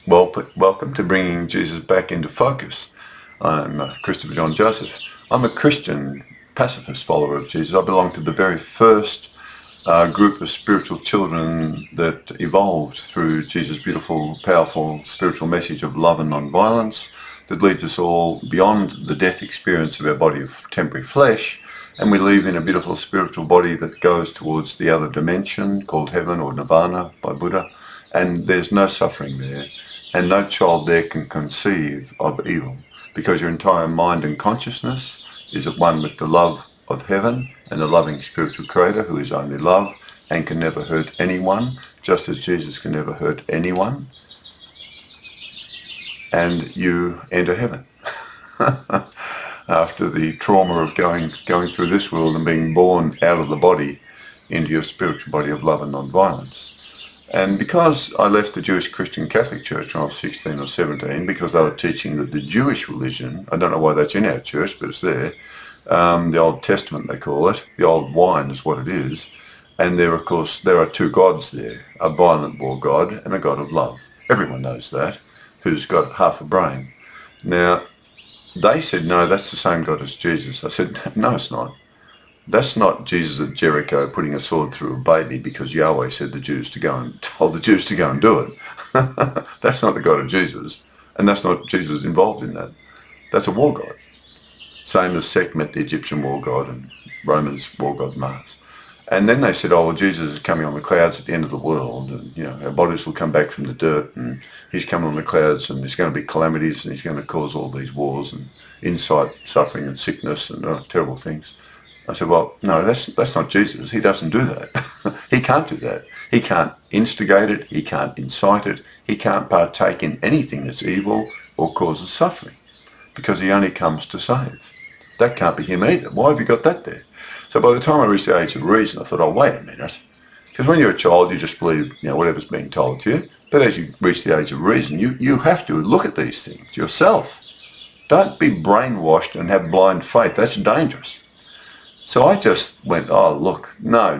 Welcome to bringing Jesus back into focus. I'm Christopher John Joseph. I'm a Christian pacifist follower of Jesus. I belong to the very first group of spiritual children that evolved through Jesus' beautiful, powerful spiritual message of love and non-violence that leads us all beyond the death experience of our body of temporary flesh, and we live in a beautiful spiritual body that goes towards the other dimension called heaven or nirvana by Buddha, and there's no suffering there. And no child there can conceive of evil, because your entire mind and consciousness is at one with the love of heaven and the loving spiritual creator who is only love and can never hurt anyone, just as Jesus can never hurt anyone. And you enter heaven after the trauma of going through this world and being born out of the body into your spiritual body of love and non-violence. And because I left the Jewish Christian Catholic Church when I was 16 or 17, because they were teaching that the Jewish religion, I don't know why that's in our church, but it's there, the Old Testament they call it, the old wine is what it is, and there, of course, there are two gods there, a violent war god and a god of love. Everyone knows that, who's got half a brain. Now, they said, no, that's the same God as Jesus. I said, no, it's not. That's not Jesus at Jericho putting a sword through a baby because Yahweh said told the Jews to go and do it. That's not the God of Jesus, and that's not Jesus involved in that. That's a war god. Same as Sekhmet, the Egyptian war god, and Romans war god Mars. And then they said, oh, well, Jesus is coming on the clouds at the end of the world, and our bodies will come back from the dirt, and he's coming on the clouds, and there's going to be calamities, and he's going to cause all these wars and insight, suffering, and sickness, and terrible things. I said, well, no, that's not Jesus. He doesn't do that. He can't do that. He can't instigate it. He can't incite it. He can't partake in anything that's evil or causes suffering, because he only comes to save. That can't be him either. Why have you got that there? So by the time I reached the age of reason, I thought, oh, wait a minute. Because when you're a child, you just believe whatever's being told to you. But as you reach the age of reason, you have to look at these things yourself. Don't be brainwashed and have blind faith. That's dangerous. So I just went, oh, look, no.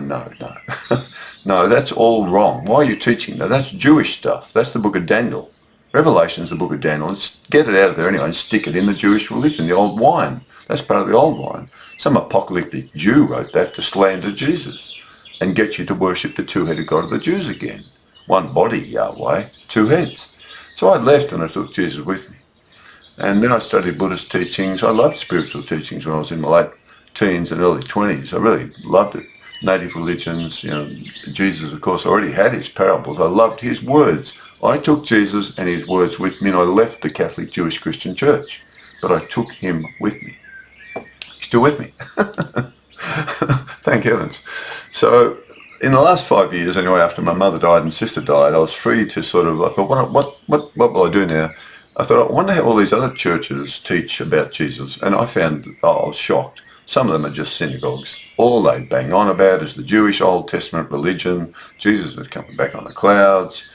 No, that's all wrong. Why are you teaching that? That's Jewish stuff. That's the book of Daniel. Revelation's the book of Daniel. Let's get it out of there anyway and stick it in the Jewish religion, the old wine. That's part of the old wine. Some apocalyptic Jew wrote that to slander Jesus and get you to worship the two-headed God of the Jews again. One body, Yahweh, two heads. So I left and I took Jesus with me. And then I studied Buddhist teachings. I loved spiritual teachings when I was in my late teens and early 20s. I really loved it. Native religions, Jesus, of course, already had his parables. I loved his words. I took Jesus and his words with me, and I left the Catholic Jewish Christian Church. But I took him with me. He's still with me. Thank heavens. So in the last 5 years, anyway, after my mother died and sister died, I was free to I thought, what will I do now? I thought, I wonder how all these other churches teach about Jesus. And I found, I was shocked. Some of them are just synagogues. All they bang on about is the Jewish Old Testament religion. Jesus is coming back on the clouds.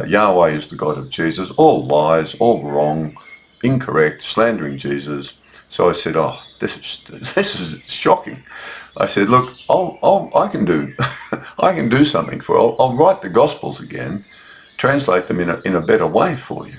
Yahweh is the God of Jesus. All lies, all wrong, incorrect, slandering Jesus. So I said, oh, this is shocking. I said, look, I can do something for you. I'll write the Gospels again, translate them in a better way for you.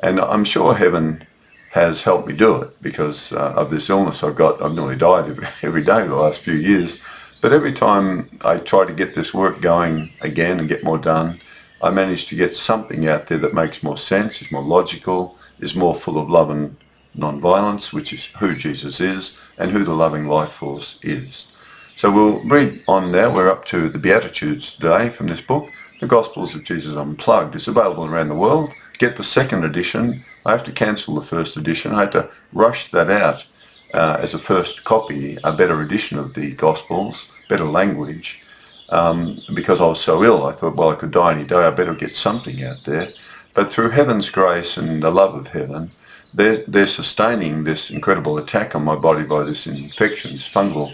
And I'm sure heaven has helped me do it because of this illness I've got. I've nearly died every day the last few years. But every time I try to get this work going again and get more done, I manage to get something out there that makes more sense, is more logical, is more full of love and non-violence, which is who Jesus is and who the loving life force is. So we'll read on now. We're up to the beatitudes today from this book, the Gospels of Jesus Unplugged. It's available around the world. Get the second edition. I have to cancel the first edition. I had to rush that out as a first copy, a better edition of the Gospels, better language, because I was so ill. I thought, well, I could die any day. I better get something out there. But through heaven's grace and the love of heaven, they're sustaining this incredible attack on my body by this infection, this fungal,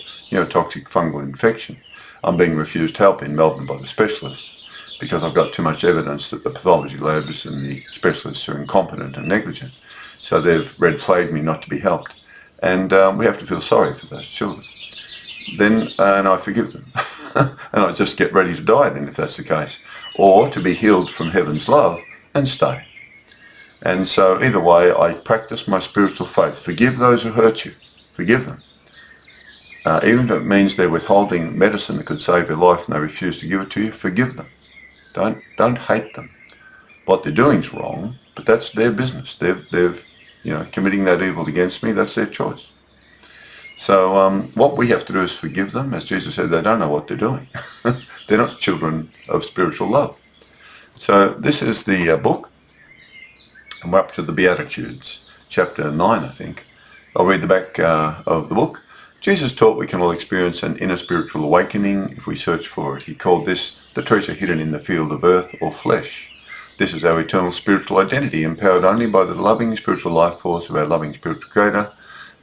toxic fungal infection. I'm being refused help in Melbourne by the specialists, because I've got too much evidence that the pathology labs and the specialists are incompetent and negligent. So they've red flagged me not to be helped. And we have to feel sorry for those children. And I forgive them. And I just get ready to die then if that's the case. Or to be healed from heaven's love and stay. And so either way, I practice my spiritual faith. Forgive those who hurt you. Forgive them. Even if it means they're withholding medicine that could save your life and they refuse to give it to you, forgive them. Don't hate them. What they're doing is wrong, but that's their business. They've committing that evil against me. That's their choice. So what we have to do is forgive them. As Jesus said, they don't know what they're doing. They're not children of spiritual love. So this is the book, and we're up to the Beatitudes, chapter 9, I think. I'll read the back of the book. Jesus taught we can all experience an inner spiritual awakening if we search for it. He called this the treasure hidden in the field of earth or flesh. This is our eternal spiritual identity, empowered only by the loving spiritual life force of our loving spiritual Creator.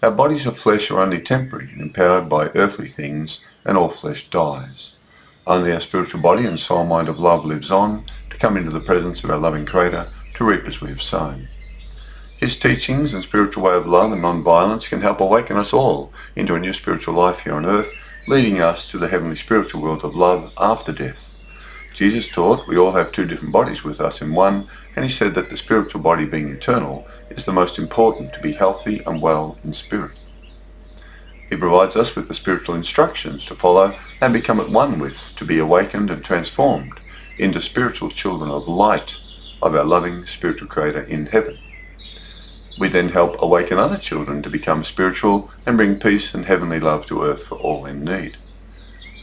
Our bodies of flesh are only temporary and empowered by earthly things, and all flesh dies. Only our spiritual body and soul mind of love lives on, to come into the presence of our loving Creator, to reap as we have sown. His teachings and spiritual way of love and non-violence can help awaken us all into a new spiritual life here on earth, leading us to the heavenly spiritual world of love after death. Jesus taught we all have two different bodies with us in one, and he said that the spiritual body, being eternal, is the most important to be healthy and well in spirit. He provides us with the spiritual instructions to follow and become at one with, to be awakened and transformed into spiritual children of light of our loving spiritual Creator in heaven. We then help awaken other children to become spiritual and bring peace and heavenly love to earth for all in need.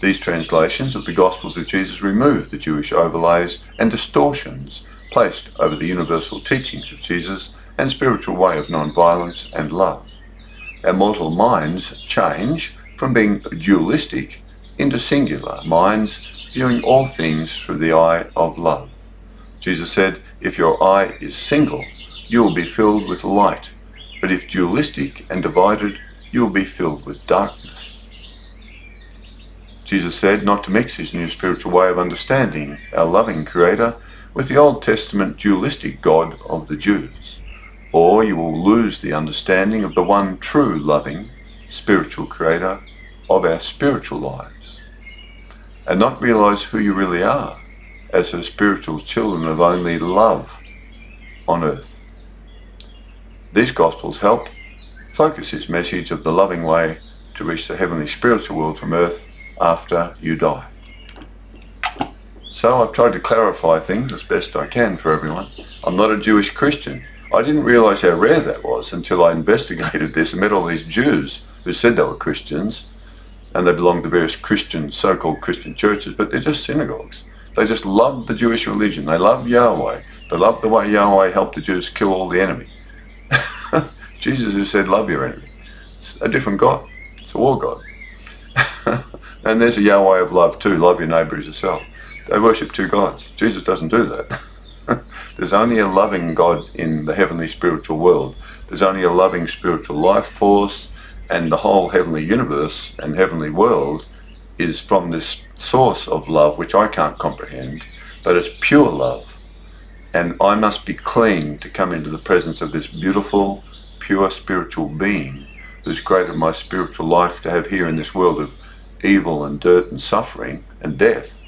These translations of the Gospels of Jesus remove the Jewish overlays and distortions placed over the universal teachings of Jesus and spiritual way of non-violence and love. Our mortal minds change from being dualistic into singular minds, viewing all things through the eye of love. Jesus said, if your eye is single, you will be filled with light, but if dualistic and divided, you will be filled with darkness. Jesus said not to mix his new spiritual way of understanding our loving Creator with the Old Testament dualistic God of the Jews, or you will lose the understanding of the one true loving spiritual Creator of our spiritual lives, and not realize who you really are as her spiritual children of only love on earth. These Gospels help focus his message of the loving way to reach the heavenly spiritual world from earth after you die. So I've tried to clarify things as best I can for everyone. I'm not a Jewish Christian. I didn't realize how rare that was until I investigated this and met all these Jews who said they were Christians, and they belonged to various Christian, so-called Christian churches, but they're just synagogues. They just love the Jewish religion. They love Yahweh. They love the way Yahweh helped the Jews kill all the enemy. Jesus who said, love your enemy. It's a different God. It's a war God. And there's a Yahweh of love too. Love your neighbour as yourself. They worship two gods. Jesus doesn't do that. There's only a loving God in the heavenly spiritual world. There's only a loving spiritual life force, and the whole heavenly universe and heavenly world is from this source of love which I can't comprehend, but it's pure love. And I must be clean to come into the presence of this beautiful, pure spiritual being who's created my spiritual life to have here in this world of evil and dirt and suffering and death.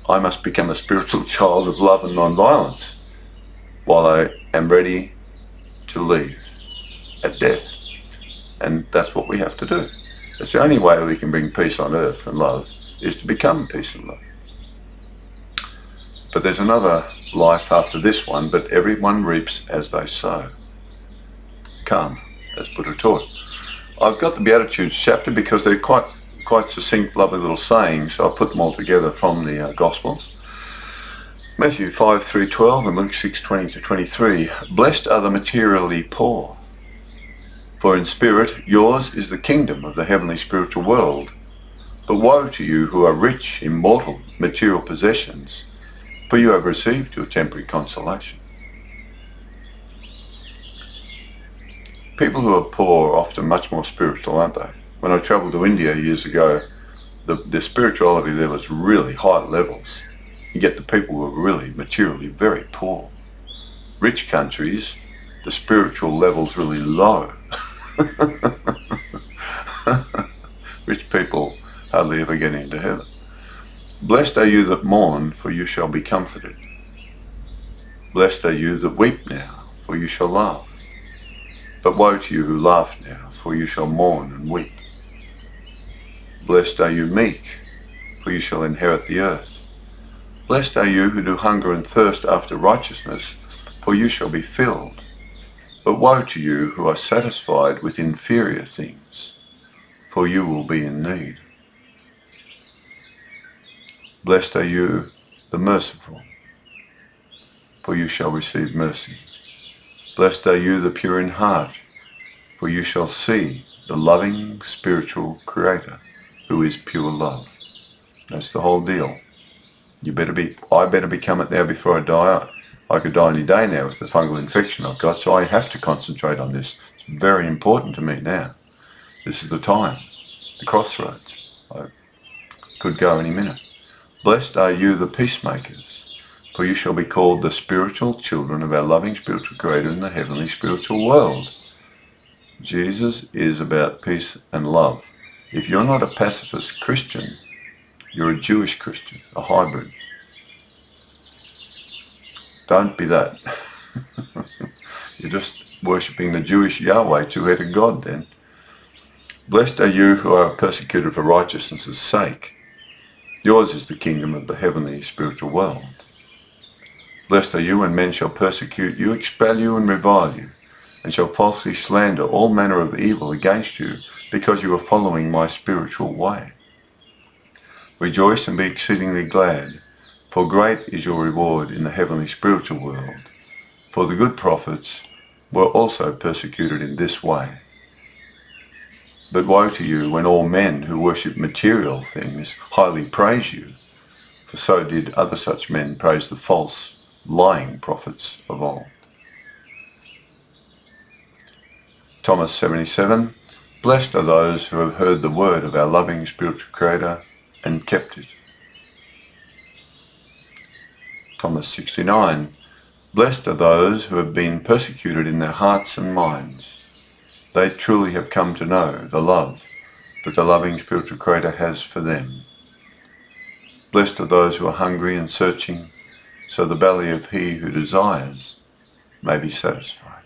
I must become a spiritual child of love and non-violence while I am ready to leave at death. And that's what we have to do. It's the only way we can bring peace on earth and love is to become peace and love. But there's another life after this one, but everyone reaps as they sow. Come, as Buddha taught. I've got the Beatitudes chapter because they're quite succinct, lovely little sayings, so I'll put them all together from the Gospels. Matthew 5 through 12 and Luke 6, 20 to 23. Blessed are the materially poor, for in spirit yours is the kingdom of the heavenly spiritual world. But woe to you who are rich in mortal material possessions, for you have received your temporary consolation. People who are poor are often much more spiritual, aren't they? When I travelled to India years ago, the spirituality there was really high levels. You get the people who are really materially very poor. Rich countries, the spiritual level's really low. Rich people hardly ever get into heaven. Blessed are you that mourn, for you shall be comforted. Blessed are you that weep now, for you shall laugh. But woe to you who laugh now, for you shall mourn and weep. Blessed are you meek, for you shall inherit the earth. Blessed are you who do hunger and thirst after righteousness, for you shall be filled. But woe to you who are satisfied with inferior things, for you will be in need. Blessed are you, the merciful, for you shall receive mercy. Blessed are you, the pure in heart, for you shall see the loving spiritual Creator, who is pure love. That's the whole deal. I better become it now before I die. I could die any day now with the fungal infection I've got, so I have to concentrate on this. It's very important to me now. This is the time, the crossroads. I could go any minute. Blessed are you, the peacemakers, for you shall be called the spiritual children of our loving spiritual Creator in the heavenly spiritual world. Jesus is about peace and love. If you're not a pacifist Christian, you're a Jewish Christian, a hybrid. Don't be that. You're just worshipping the Jewish Yahweh, two-headed God then. Blessed are you who are persecuted for righteousness' sake. Yours is the kingdom of the heavenly spiritual world. Blessed are you when men shall persecute you, expel you and revile you, and shall falsely slander all manner of evil against you, because you are following my spiritual way. Rejoice and be exceedingly glad, for great is your reward in the heavenly spiritual world. For the good prophets were also persecuted in this way. But woe to you when all men who worship material things highly praise you, for so did other such men praise the false, lying prophets of old. Thomas 77, blessed are those who have heard the word of our loving spiritual Creator and kept it. Thomas 69, blessed are those who have been persecuted in their hearts and minds. They truly have come to know the love that the loving spiritual Creator has for them. Blessed are those who are hungry and searching, so the belly of he who desires may be satisfied.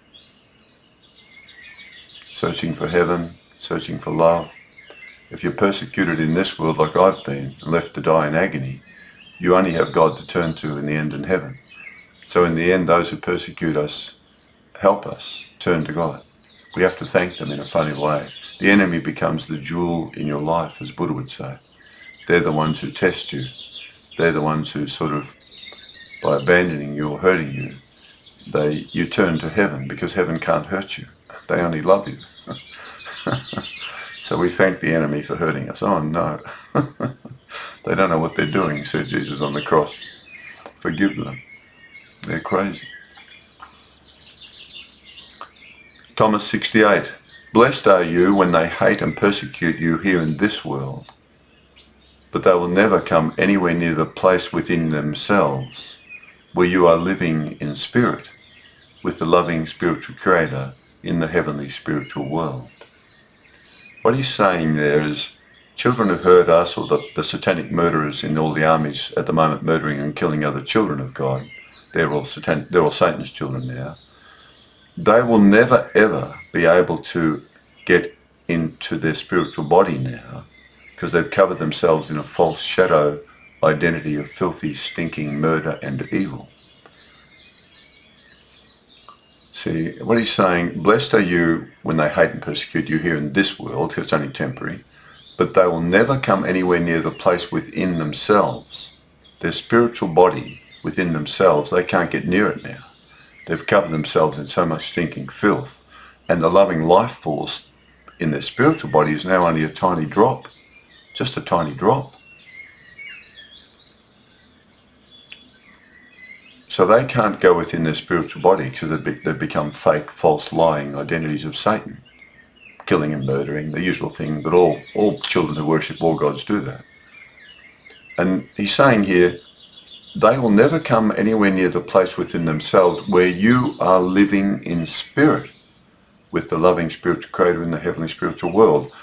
Searching for heaven, searching for love. If you're persecuted in this world like I've been and left to die in agony, you only have God to turn to in the end in heaven. So in the end, those who persecute us, help us turn to God. We have to thank them in a funny way. The enemy becomes the jewel in your life, as Buddha would say. They're the ones who test you. They're the ones who sort of, by abandoning you or hurting you, you turn to heaven, because heaven can't hurt you. They only love you. So we thank the enemy for hurting us. Oh no. They don't know what they're doing, said Jesus on the cross. Forgive them. They're crazy. Thomas 68. Blessed are you when they hate and persecute you here in this world, but they will never come anywhere near the place within themselves where you are living in spirit with the loving spiritual Creator in the heavenly spiritual world. What he's saying there is children who hurt us, or the satanic murderers in all the armies at the moment murdering and killing other children of God, they're all Satan's children now. They will never ever be able to get into their spiritual body now, because they've covered themselves in a false shadow identity of filthy, stinking murder and evil. See, what he's saying, blessed are you when they hate and persecute you here in this world, because it's only temporary, but they will never come anywhere near the place within themselves. Their spiritual body within themselves, they can't get near it now. They've covered themselves in so much stinking filth, and the loving life force in their spiritual body is now only a tiny drop, just a tiny drop. So they can't go within their spiritual body because they've become fake, false, lying identities of Satan. Killing and murdering, the usual thing, but all children who worship all gods do that. And he's saying here, they will never come anywhere near the place within themselves where you are living in spirit with the loving spiritual Creator in the heavenly spiritual world.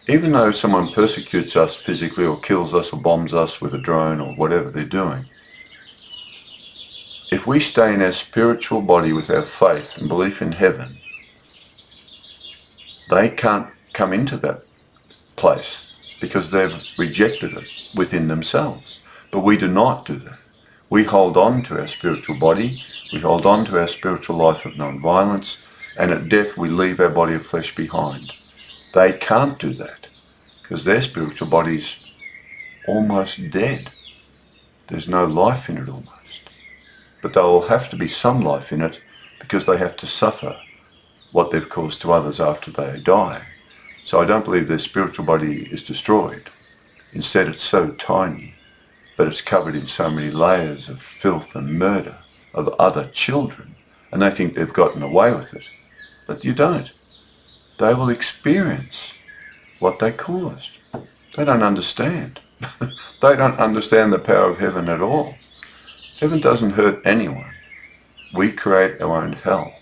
Even though someone persecutes us physically or kills us or bombs us with a drone or whatever they're doing, if we stay in our spiritual body with our faith and belief in heaven, they can't come into that place because they've rejected it within themselves. But we do not do that. We hold on to our spiritual body, we hold on to our spiritual life of non-violence, and at death we leave our body of flesh behind. They can't do that because their spiritual body's almost dead. There's no life in it almost. But there will have to be some life in it because they have to suffer what they've caused to others after they die. So I don't believe their spiritual body is destroyed. Instead, it's so tiny, but it's covered in so many layers of filth and murder of other children, and they think they've gotten away with it. But you don't. They will experience what they caused. They don't understand. They don't understand the power of heaven at all. Heaven doesn't hurt anyone. We create our own hell.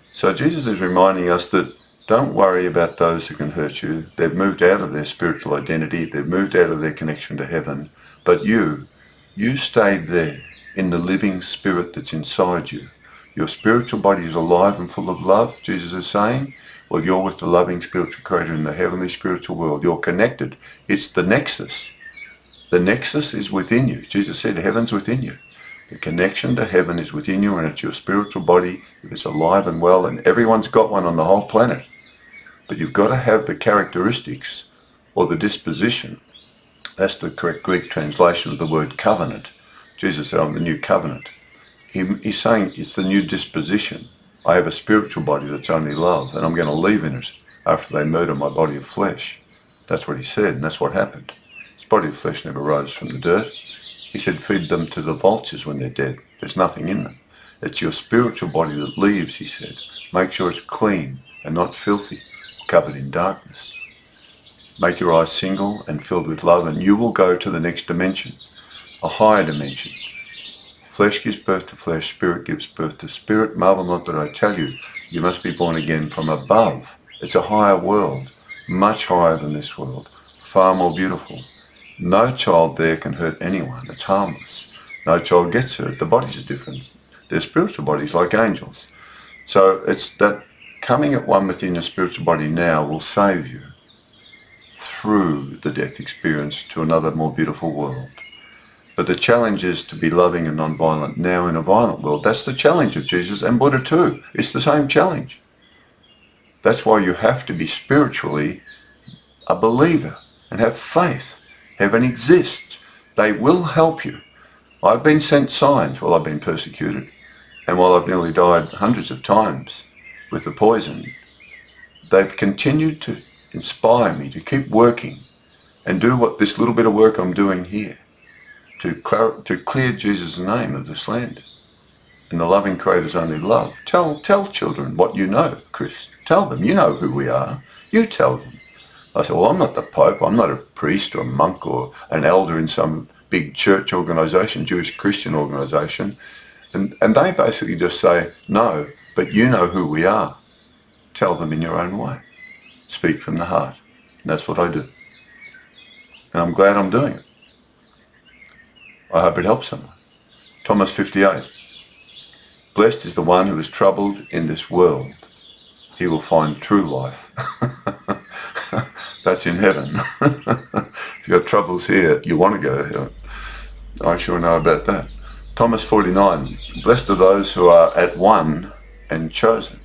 So Jesus is reminding us that don't worry about those who can hurt you. They've moved out of their spiritual identity. They've moved out of their connection to heaven. But you stayed there in the living spirit that's inside you. Your spiritual body is alive and full of love, Jesus is saying. Well, you're with the loving spiritual creator in the heavenly spiritual world. You're connected. It's the nexus. The nexus is within you. Jesus said heaven's within you. The connection to heaven is within you, and it's your spiritual body. It's alive and well, and everyone's got one on the whole planet. But you've got to have the characteristics or the disposition. That's the correct Greek translation of the word covenant. Jesus said, I'm the new covenant. He's saying it's the new disposition. I have a spiritual body that's only love, and I'm going to live in it after they murder my body of flesh. That's what he said, and that's what happened. His body of flesh never rose from the dirt. He said, feed them to the vultures when they're dead. There's nothing in them. It's your spiritual body that leaves, he said. Make sure it's clean and not filthy, covered in darkness. Make your eyes single and filled with love, and you will go to the next dimension, a higher dimension. Flesh gives birth to flesh, spirit gives birth to spirit. Marvel not that I tell you, you must be born again from above. It's a higher world, much higher than this world, far more beautiful. No child there can hurt anyone. It's harmless. No child gets hurt. The bodies are different. They're spiritual bodies like angels. So it's that coming at one within your spiritual body now will save you through the death experience to another more beautiful world. But the challenge is to be loving and non-violent now in a violent world. That's the challenge of Jesus and Buddha too. It's the same challenge. That's why you have to be spiritually a believer and have faith. Heaven exists. They will help you. I've been sent signs while I've been persecuted, and while I've nearly died hundreds of times with the poison. They've continued to inspire me to keep working and do what this little bit of work I'm doing here to clear Jesus' name of the slander. And the loving Creator's only love. Tell children what you know, Chris. Tell them. You know who we are. You tell them. I said, well, I'm not the Pope. I'm not a priest or a monk or an elder in some big church organisation, Jewish Christian organisation. And they basically just say, no, but you know who we are. Tell them in your own way. Speak from the heart. And that's what I do. And I'm glad I'm doing it. I hope it helps someone. Thomas 58. Blessed is the one who is troubled in this world. He will find true life. That's in heaven. If you've got troubles here, you want to go here. I sure know about that. Thomas 49. Blessed are those who are at one and chosen.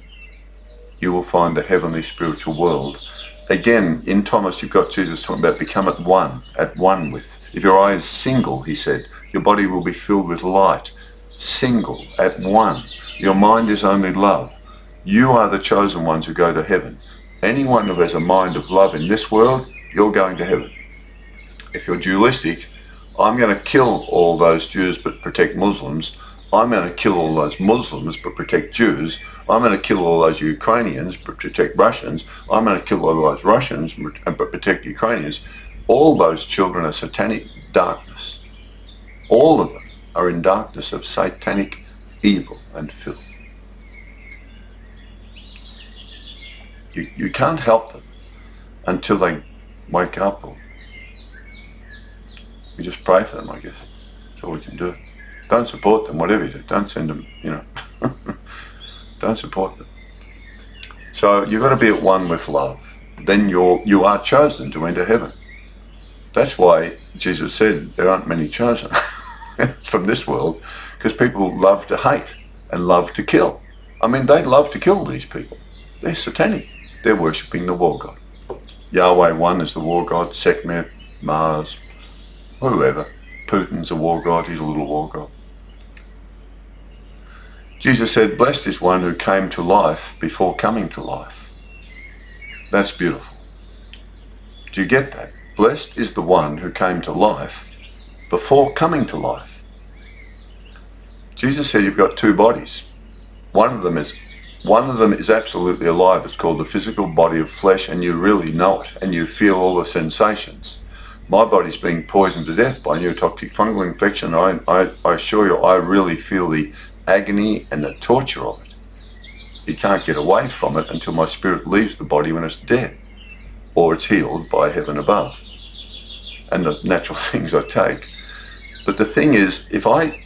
You will find the heavenly spiritual world. Again, in Thomas, you've got Jesus talking about become at one with. If your eye is single, he said, your body will be filled with light. Single, at one. Your mind is only love. You are the chosen ones who go to heaven. Anyone who has a mind of love in this world, you're going to heaven. If you're dualistic, I'm going to kill all those Jews but protect Muslims. I'm going to kill all those Muslims but protect Jews. I'm going to kill all those Ukrainians but protect Russians. I'm going to kill all those Russians but protect Ukrainians. All those children are satanic darkness. All of them are in darkness of satanic evil and filth. You can't help them until they wake up. Or we just pray for them, I guess. That's all we can do. Don't Don't support them, whatever you do. Don't send them, don't support them. So you've got to be at one with love. Then you are chosen to enter heaven. That's why Jesus said there aren't many chosen from this world, because people love to hate and love to kill. I mean, they love to kill these people. They're satanic. They're worshipping the war god. Yahweh one is the war god, Sekhmet, Mars, whoever. Putin's a war god, he's a little war god. Jesus said, blessed is one who came to life before coming to life. That's beautiful. Do you get that? Blessed is the one who came to life before coming to life. Jesus said you've got two bodies. One of them is absolutely alive. It's called the physical body of flesh, and you really know it, and you feel all the sensations. My body's being poisoned to death by neurotoxic fungal infection. I assure you, I really feel the agony and the torture of it. You can't get away from it until my spirit leaves the body when it's dead, or it's healed by heaven above, and the natural things I take. But the thing is, if I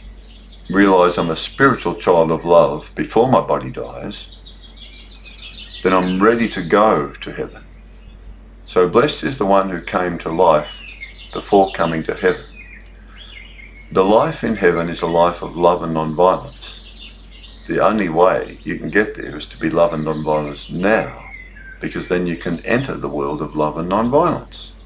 realize I'm a spiritual child of love before my body dies, then I'm ready to go to heaven. So blessed is the one who came to life before coming to heaven. The life in heaven is a life of love and non-violence. The only way you can get there is to be love and non-violence now, because then you can enter the world of love and non-violence.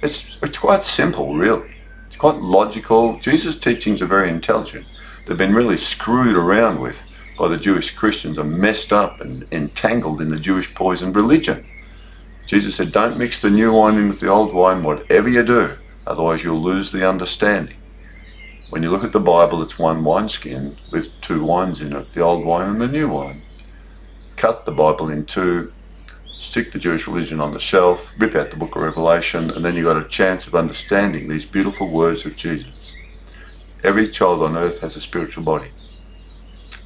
It's quite simple, really. It's quite logical. Jesus' teachings are very intelligent. They've been really screwed around with by the Jewish Christians and messed up and entangled in the Jewish poisoned religion. Jesus said, don't mix the new wine in with the old wine, whatever you do, otherwise you'll lose the understanding. When you look at the Bible, it's one wineskin with two wines in it, the old wine and the new wine. Cut the Bible in two, stick the Jewish religion on the shelf, rip out the book of Revelation, and then you've got a chance of understanding these beautiful words of Jesus. Every child on earth has a spiritual body.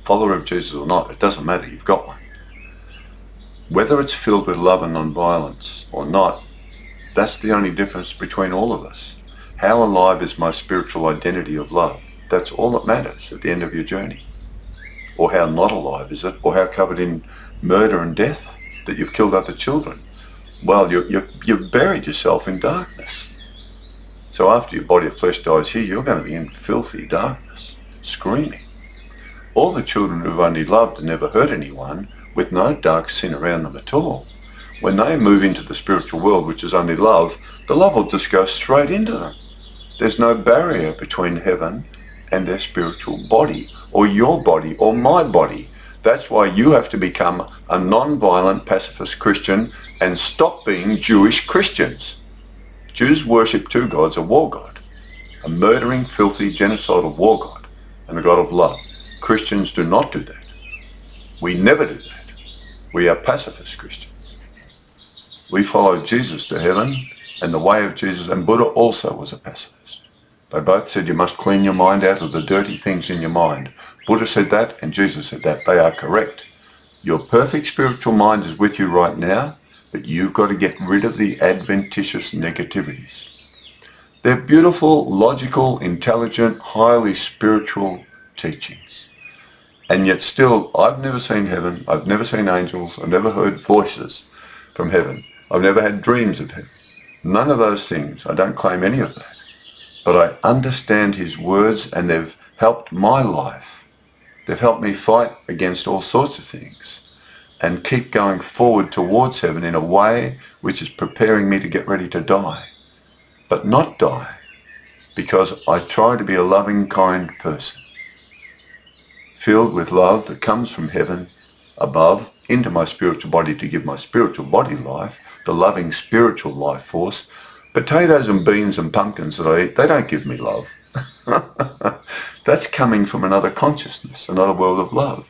Follower of Jesus or not, it doesn't matter, you've got one. Whether it's filled with love and non-violence or not, that's the only difference between all of us. How alive is my spiritual identity of love? That's all that matters at the end of your journey. Or how not alive is it? Or how covered in murder and death that you've killed other children? Well, you've buried yourself in darkness. So after your body of flesh dies here, you're going to be in filthy darkness, screaming. All the children who've only loved and never hurt anyone, with no dark sin around them at all, when they move into the spiritual world, which is only love, the love will just go straight into them. There's no barrier between heaven and their spiritual body, or your body, or my body. That's why you have to become a non-violent pacifist Christian and stop being Jewish Christians. Jews worship two gods, a war god, a murdering, filthy, genocidal war god, and a god of love. Christians do not do that. We never do that. We are pacifist Christians. We follow Jesus to heaven and the way of Jesus, and Buddha also was a pacifist. They both said you must clean your mind out of the dirty things in your mind. Buddha said that and Jesus said that. They are correct. Your perfect spiritual mind is with you right now, but you've got to get rid of the adventitious negativities. They're beautiful, logical, intelligent, highly spiritual teachings. And yet still, I've never seen heaven, I've never seen angels, I've never heard voices from heaven, I've never had dreams of heaven. None of those things. I don't claim any of that. But I understand his words, and they've helped my life. They've helped me fight against all sorts of things and keep going forward towards heaven in a way which is preparing me to get ready to die. But not die, because I try to be a loving, kind person, filled with love that comes from heaven above into my spiritual body to give my spiritual body life, the loving spiritual life force. Potatoes and beans and pumpkins that I eat, they don't give me love. That's coming from another consciousness, another world of love.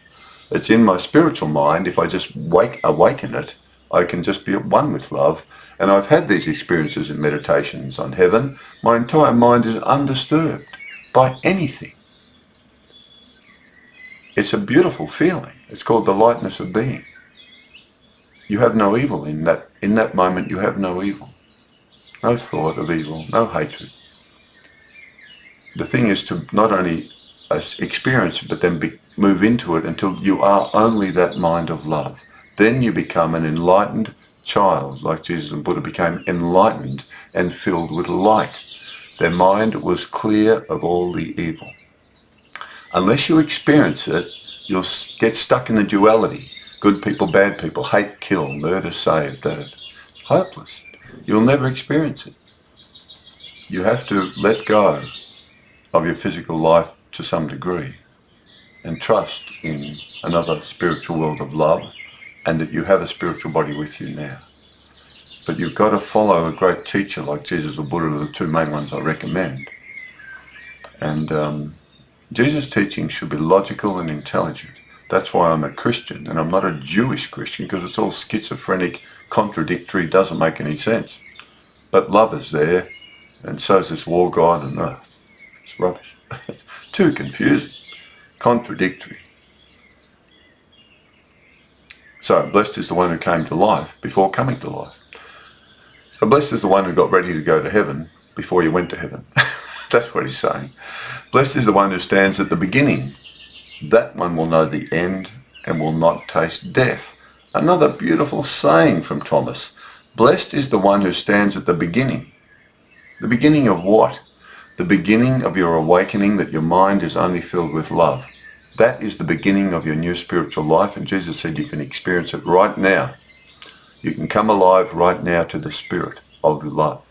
It's in my spiritual mind. If I just awaken it, I can just be at one with love. And I've had these experiences in meditations on heaven. My entire mind is undisturbed by anything. It's a beautiful feeling. It's called the lightness of being. You have no evil in that moment. You have no evil. No thought of evil, no hatred. The thing is to not only experience it, but then move into it until you are only that mind of love. Then you become an enlightened child, like Jesus and Buddha became enlightened and filled with light. Their mind was clear of all the evil. Unless you experience it, you'll get stuck in the duality. Good people, bad people, hate, kill, murder, save, that. Hopeless. You'll never experience it. You have to let go of your physical life to some degree and trust in another spiritual world of love, and that you have a spiritual body with you now. But you've got to follow a great teacher like Jesus or Buddha, are the two main ones I recommend. And Jesus' teaching should be logical and intelligent. That's why I'm a Christian, and I'm not a Jewish Christian, because it's all schizophrenic, contradictory, doesn't make any sense. But love is there, and so is this war god and earth. It's rubbish. Too confusing, contradictory. So, blessed is the one who came to life before coming to life. So blessed is the one who got ready to go to heaven before you went to heaven. That's what he's saying. Blessed is the one who stands at the beginning. That one will know the end and will not taste death. Another beautiful saying from Thomas. Blessed is the one who stands at the beginning. The beginning of what? The beginning of your awakening that your mind is only filled with love. That is the beginning of your new spiritual life, and Jesus said you can experience it right now. You can come alive right now to the spirit of love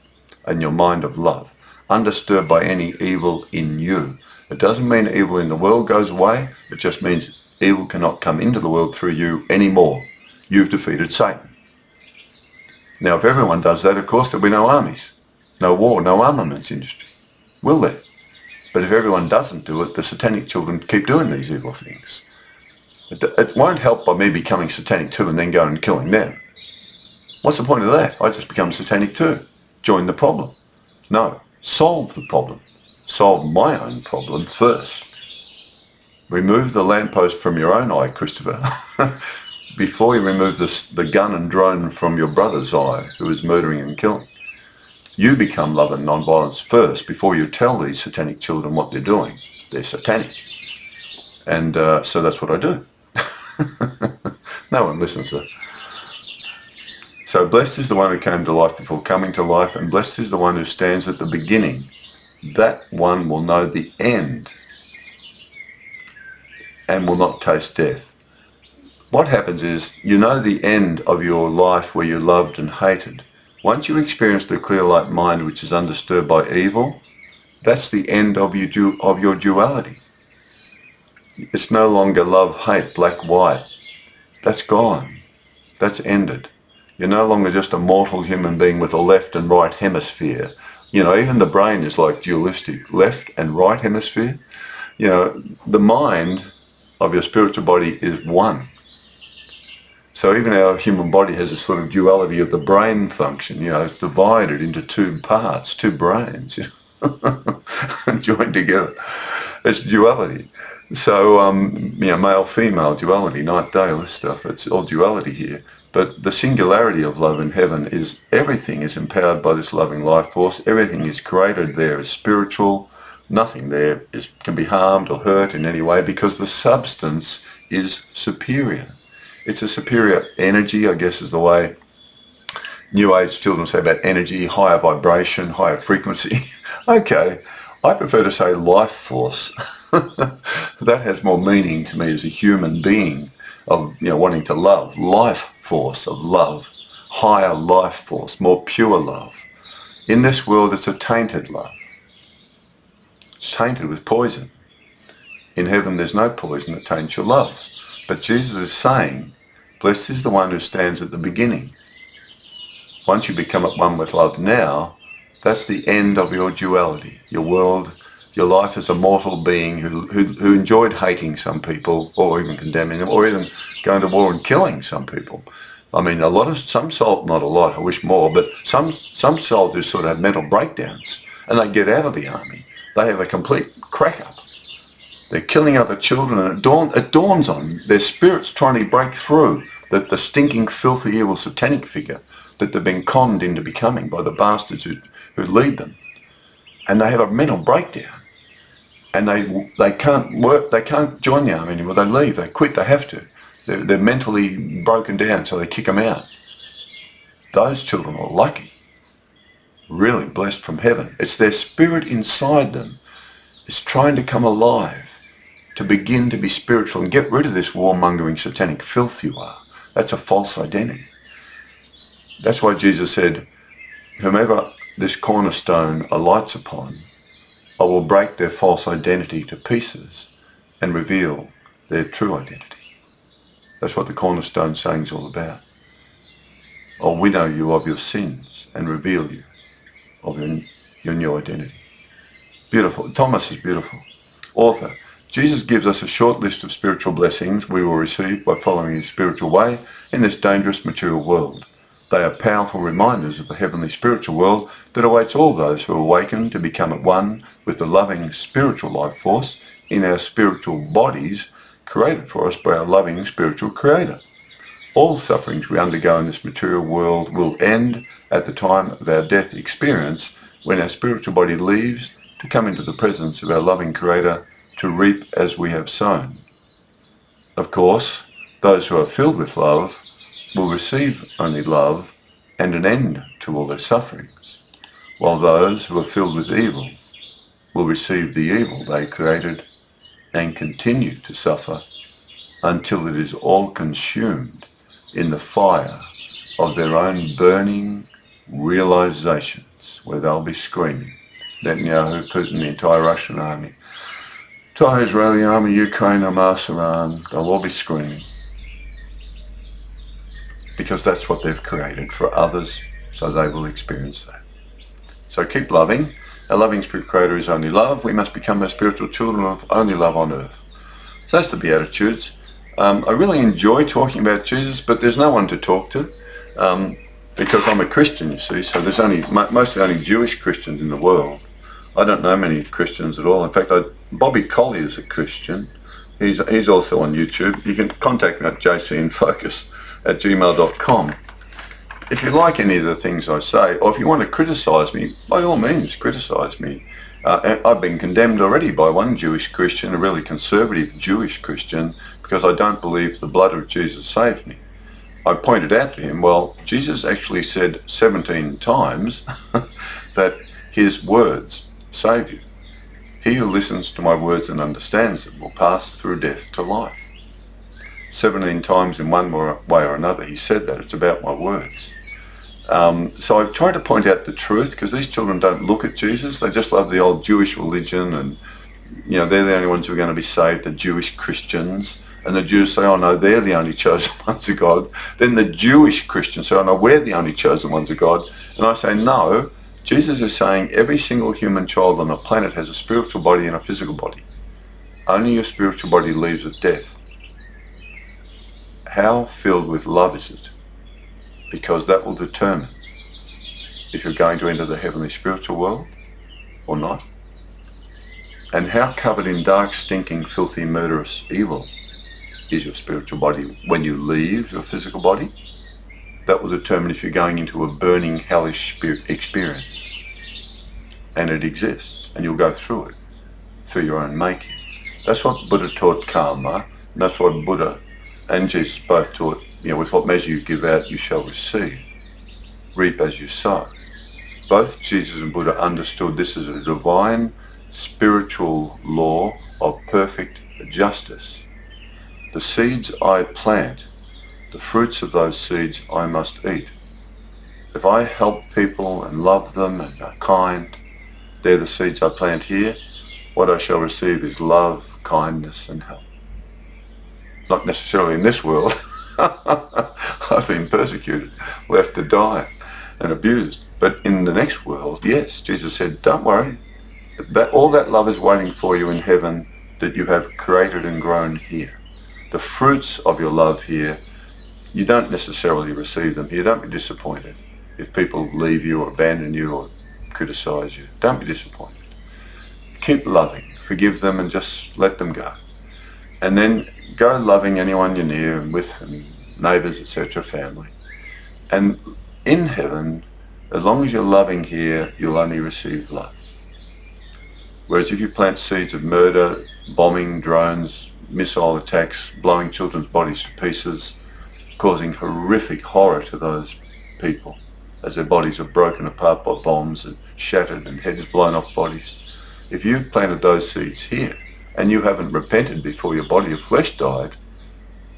and your mind of love, undisturbed by any evil in you. It doesn't mean evil in the world goes away. It just means evil cannot come into the world through you anymore. You've defeated Satan. Now, if everyone does that, of course, there'll be no armies, no war, no armaments industry. Will there? But if everyone doesn't do it, the satanic children keep doing these evil things. It won't help by me becoming satanic too and then going and killing them. What's the point of that? I just become satanic too. Join the problem. No, solve the problem. Solve my own problem first. Remove the lamppost from your own eye, Christopher, before you remove the gun and drone from your brother's eye who is murdering and killing. You become love and non-violence first before you tell these satanic children what they're doing. They're satanic. And so that's what I do. No one listens to it. So blessed is the one who came to life before coming to life, and blessed is the one who stands at the beginning. That one will know the end and will not taste death. What happens is you know the end of your life where you loved and hated. Once you experience the clear light mind which is undisturbed by evil, that's the end of your duality. It's no longer love, hate, black, white. That's gone. That's ended. You're no longer just a mortal human being with a left and right hemisphere. You know, even the brain is like dualistic, left and right hemisphere. You know, the mind of your spiritual body is one. So even our human body has a sort of duality of the brain function. You know, it's divided into two parts, two brains, you know, joined together. It's duality. So, you know, male-female duality, night-day, all this stuff, it's all duality here. But the singularity of love in heaven is everything is empowered by this loving life force. Everything is created there is spiritual. Nothing there can be harmed or hurt in any way because the substance is superior. It's a superior energy, I guess is the way New Age children say about energy, higher vibration, higher frequency. Okay, I prefer to say life force. That has more meaning to me as a human being of, you know, wanting to love. Life force of love, higher life force, more pure love. In this world, it's a tainted love. It's tainted with poison. In heaven, there's no poison that taints your love. But Jesus is saying, blessed is the one who stands at the beginning. Once you become at one with love now, that's the end of your duality. Your world, your life as a mortal being who enjoyed hating some people or even condemning them or even going to war and killing some people. I mean, some souls, not a lot, I wish more, but some soldiers sort of have mental breakdowns and they get out of the army. They have a complete crack up. They're killing other children and it dawns on them, their spirit's trying to break through the stinking, filthy, evil, satanic figure that they've been conned into becoming by the bastards who lead them. And they have a mental breakdown. and they can't work, they can't join the army anymore. They leave, they quit, they have to. They're mentally broken down, so they kick them out. Those children are lucky, really blessed from heaven. It's their spirit inside them. It's trying to come alive, to begin to be spiritual and get rid of this warmongering satanic filth you are. That's a false identity. That's why Jesus said, whomever this cornerstone alights upon, I will break their false identity to pieces and reveal their true identity. That's what the cornerstone saying is all about. I'll winnow you of your sins and reveal you of your new identity. Beautiful. Thomas is beautiful. Author. Jesus gives us a short list of spiritual blessings we will receive by following his spiritual way in this dangerous material world. They are powerful reminders of the heavenly spiritual world that awaits all those who awaken to become at one with the loving spiritual life force in our spiritual bodies created for us by our loving spiritual creator. All sufferings we undergo in this material world will end at the time of our death experience when our spiritual body leaves to come into the presence of our loving creator to reap as we have sown. Of course, those who are filled with love will receive only love and an end to all their sufferings, while those who are filled with evil will receive the evil they created and continue to suffer until it is all consumed in the fire of their own burning realizations, where they'll be screaming. Netanyahu, Putin, the entire Russian army, entire Israeli army, Ukraine, Hamas, Iran, they'll all be screaming. Because that's what they've created for others, so they will experience that. So keep loving. Our loving spirit creator is only love. We must become our spiritual children of only love on earth. So that's the beatitudes. I really enjoy talking about Jesus, but there's no one to talk to because I'm a Christian, you see. So there's mostly only Jewish Christians in the world. I don't know many Christians at all. In fact, Bobby Colley is a Christian. He's also on YouTube. You can contact me at jcinfocus@gmail.com. If you like any of the things I say, or if you want to criticise me, by all means, criticise me. I've been condemned already by one Jewish Christian, a really conservative Jewish Christian, because I don't believe the blood of Jesus saved me. I pointed out to him, well, Jesus actually said 17 times that his words save you. He who listens to my words and understands them will pass through death to life. 17 times in one way or another he said that. It's about my words. So I've tried to point out the truth, because these children don't look at Jesus. They just love the old Jewish religion, and they're the only ones who are going to be saved, the Jewish Christians. And the Jews say, oh no, they're the only chosen ones of God. Then the Jewish Christians say, oh no, we're the only chosen ones of God. And I say, no, Jesus is saying every single human child on the planet has a spiritual body and a physical body. Only your spiritual body leaves with death. How filled with love is it? Because that will determine if you're going to enter the heavenly spiritual world or not. And how covered in dark, stinking, filthy, murderous evil is your spiritual body when you leave your physical body? That will determine if you're going into a burning, hellish experience. And it exists, and you'll go through it, through your own making. That's what Buddha taught karma, and that's what Buddha and Jesus both taught, with what measure you give out, you shall receive. Reap as you sow. Both Jesus and Buddha understood this as a divine, spiritual law of perfect justice. The seeds I plant, the fruits of those seeds I must eat. If I help people and love them and are kind, they're the seeds I plant here. What I shall receive is love, kindness and help. Not necessarily in this world. I've been persecuted, left to die and abused. But in the next world, yes, Jesus said, don't worry. All that love is waiting for you in heaven that you have created and grown here. The fruits of your love here, you don't necessarily receive them here. Don't be disappointed if people leave you or abandon you or criticize you. Don't be disappointed. Keep loving. Forgive them and just let them go. And then go loving anyone you're near and with, and neighbours, etc., family. And in heaven, as long as you're loving here, you'll only receive love. Whereas if you plant seeds of murder, bombing, drones, missile attacks, blowing children's bodies to pieces, causing horrific horror to those people as their bodies are broken apart by bombs and shattered and heads blown off bodies. If you've planted those seeds here and you haven't repented before your body of flesh died,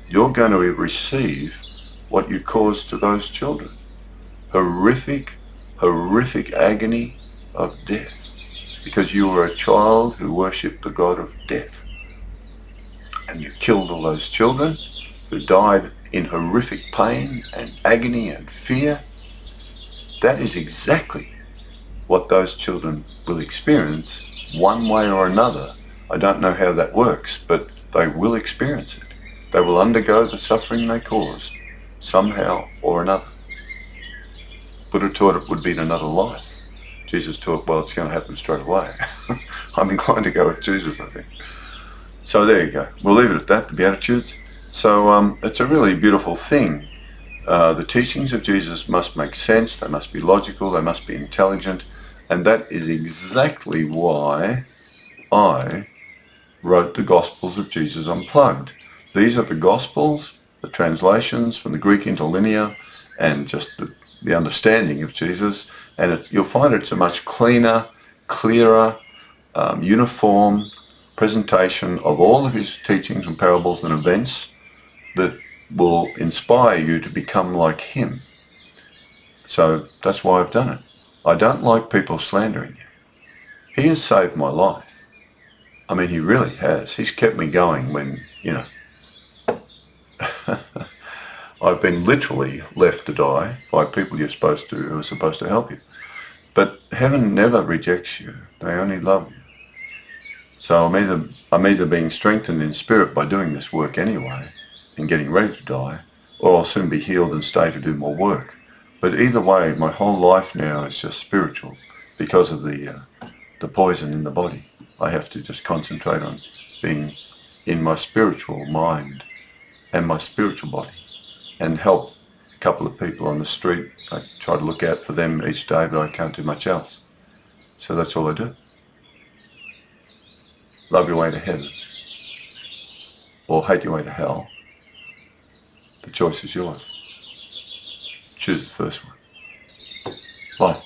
you're going to receive what you caused to those children. Horrific, horrific agony of death. Because you were a child who worshipped the God of death. And you killed all those children who died in horrific pain and agony and fear. That is exactly what those children will experience one way or another. I don't know how that works, but they will experience it. They will undergo the suffering they caused somehow or another. Buddha taught it would be in another life. Jesus taught, well, it's going to happen straight away. I'm inclined to go with Jesus, I think. So there you go. We'll leave it at that, the beatitudes. So it's a really beautiful thing. The teachings of Jesus must make sense, they must be logical, they must be intelligent, and that is exactly why I wrote the Gospels of Jesus Unplugged. These are the Gospels, the translations from the Greek interlinear, and just the understanding of Jesus, and you'll find it's a much cleaner, clearer, uniform presentation of all of his teachings and parables and events that will inspire you to become like him. So that's why I've done it. I don't like people slandering you. He has saved my life. I mean, he really has. He's kept me going when, I've been literally left to die by people who are supposed to help you. But heaven never rejects you. They only love you. So I'm either being strengthened in spirit by doing this work anyway and getting ready to die, or I'll soon be healed and stay to do more work. But either way, my whole life now is just spiritual because of the poison in the body. I have to just concentrate on being in my spiritual mind and my spiritual body and help a couple of people on the street. I try to look out for them each day, but I can't do much else. So that's all I do. Love your way to heaven or hate your way to hell. The choice is yours. Choose the first one. Bye.